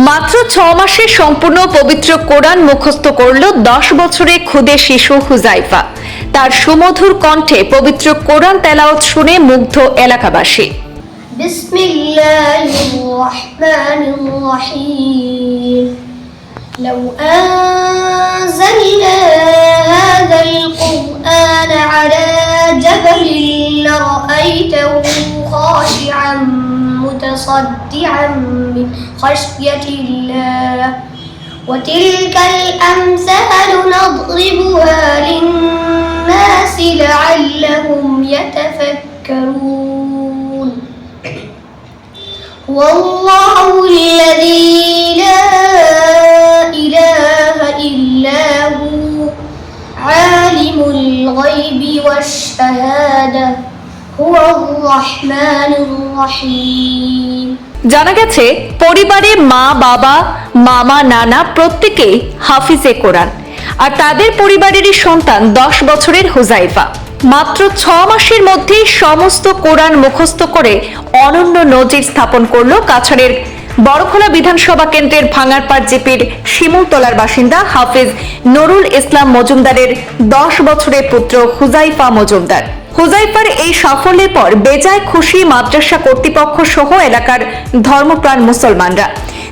মাত্র 6 মাসে সম্পূর্ণ পবিত্র কোরআন মুখস্থ করল 10 বছরের ক্ষুদে শিশু হুজাইফা। তার সুমধুর কণ্ঠে পবিত্র কোরআন তেলাওয়াত শুনে মুগ্ধ এলাকাবাসী। বিসমিল্লাহির রহমানির রহিম। لو أنزلنا هذا القرآن على جبل لرأيته خاشعا متصدعا من خشية الله وتلك الأمثال نضربها للناس لعلهم يتفكرون والله الذي لا إله إلا هو عالم الغيب والشهادة هو الرحمن الرحيم। জানা গেছে পরিবারে মা বাবা মামা নানা প্রত্যেকেই হাফিজে কোরআন, আর তাদের পরিবারেরই সন্তান 10 বছরের হুজাইফা। মাত্র 6 মাসের মধ্যেই সমস্ত কোরআন মুখস্থ করে অনন্য নজির স্থাপন করল কাছাড়ের বড়খোলা বিধানসভা কেন্দ্রের ভাঙারপাড় জিপির শিমুলতলার বাসিন্দা হাফিজ নুরুল ইসলাম মজুমদারের 10 বছরের পুত্র হুজাইফা মজুমদার। হুজাইফার এই সাফল্যের পর বেজায় খুশি মাদ্রাসা কর্তৃপক্ষ সহ এলাকার ধর্মপ্রাণ মুসলমানরা।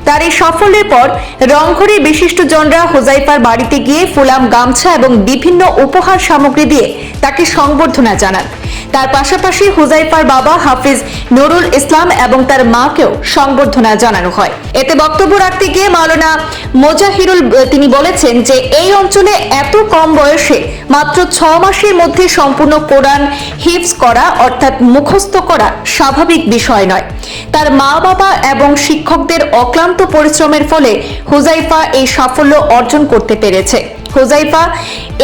তার এই সাফল্যের পর রংঘরে বিশিষ্টজনরা হুজাইফার বাড়িতে গিয়ে ফুলাম, গামছা এবং বিভিন্ন উপহার সামগ্রী দিয়ে তাকে সংবর্ধনা জানান। তার পাশাপাশি হুজাইফার বাবা হাফিজ নুরুল ইসলাম এবং তার মাকেও সংবর্ধনা জানানো হয়। এতে বক্তব্য রাখতে গিয়ে মাওলানা মোজাহিরুল তিনি বলেছেন যে এই অঞ্চলে এত কম বয়সে মাত্র 6 মাসের মধ্যে সম্পূর্ণ কোরআন হিফজ করা অর্থাৎ মুখস্থ করা স্বাভাবিক বিষয় নয়। তার মা বাবা এবং শিক্ষকদের অক্লান্ত পরিশ্রমের ফলে হুজাইফা এই সাফল্য অর্জন করতে পেরেছে। হুজাইফা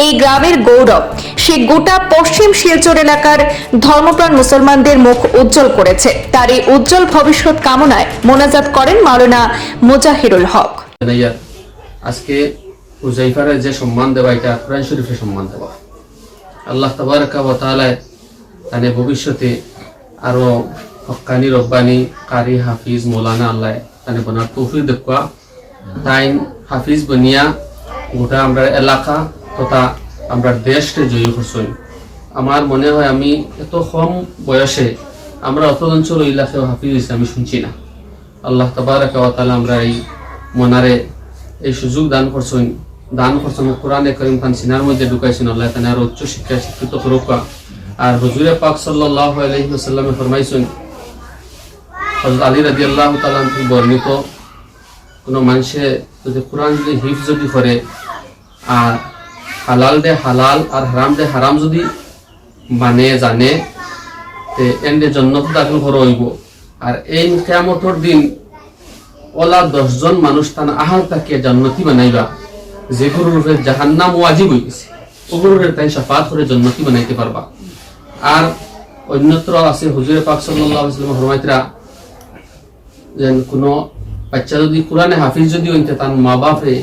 এই গ্রামের গৌরব, সে গোটা পশ্চিম শিলচর এলাকার ধর্মপ্রাণ মুসলমানদের মুখ উজ্জ্বল করেছে। তার এই উজ্জ্বল ভবিষ্যৎ কামনায় মোনাজাত করেন মাওলানা মুজাহিরুল হক। আজকে হুজাইফার যে সম্মান দেওয়া, এটা কোরআন শরীফের সম্মান দেওয়া। আল্লাহ তাবারাকা ওয়া তাআলা তানে ভবিষ্যতে আরো হক্কানি রব্বানি কারি হাফিজ মৌলানা আল্লাহ তানে বনার তৌফিক দেখা, তাই হাফিজ বনিয়া গোটা আমরা এলাকা তথা আমরা দেশকে জয়ী করছই। আমার মনে হয় আমি এত কম বয়সে আমরা অত অঞ্চল এলাকায় হাফিজ হয়েছে আমি শুনছি না। আল্লাহ তাবারাকা ওয়া তাআলা আমরা এই মনারে এই সুযোগ দান করছেন, কোরআনে কারীম খান সিনার মধ্যে ঢুকাইছেন। আল্লাহ তাআলা আর উচ্চ শিক্ষা শিক্ষিত করুক। আর হুজুরে পাক সাল্লাল্লাহু আলাইহি ওয়াসাল্লামে ফরমাইছেন, হযরত আলী রাদিয়াল্লাহু তাআলা থেকে বর্ণিত, কোনো মানুষে যদি কোরআন যদি হিফজ যদি করে আর হালাল দে হালাল আর হারাম দে হারাম যদি মানে জানে তে এন্ডে জান্নাত দাখিল করা হইব। আর এই কিয়ামতের দিন ওলা 10 জন মানুষ তান আহাল তাকে জান্নাতি বানাইবা, যে গুরুর উপরে জাহান্নাম ওয়াজিব হয়ে গেছে ওগুলোর তাই শাফাত করে জান্নাতি বানাইতে পারবা। আর অন্যত্র আছে হুজুরে পাক সাল্লাল্লাহু আলাইহি ওয়াসাল্লাম ফরমাইতরা যেন কোনো বাচ্চা যদি কোরআনে হাফিজ যদি হইতে তার মা বাপে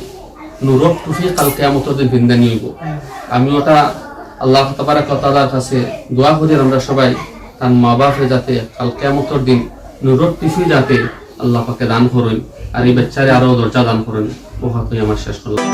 নূরত টুফি কাল কিয়ামতের দিন বিন্দানি হইব। আমি ওটা আল্লাহ তাবারাকা ওয়া তাআলার কাছে দোয়া করি আমরা সবাই তার মা বাপে যাতে কাল কিয়ামতের দিন নূরত টুফি যাতে আল্লাহ পাকে দান করেন, আর এই বাচ্চারে আরো দরজা দান করেন। ও হাতই আমার শেষ করলাম।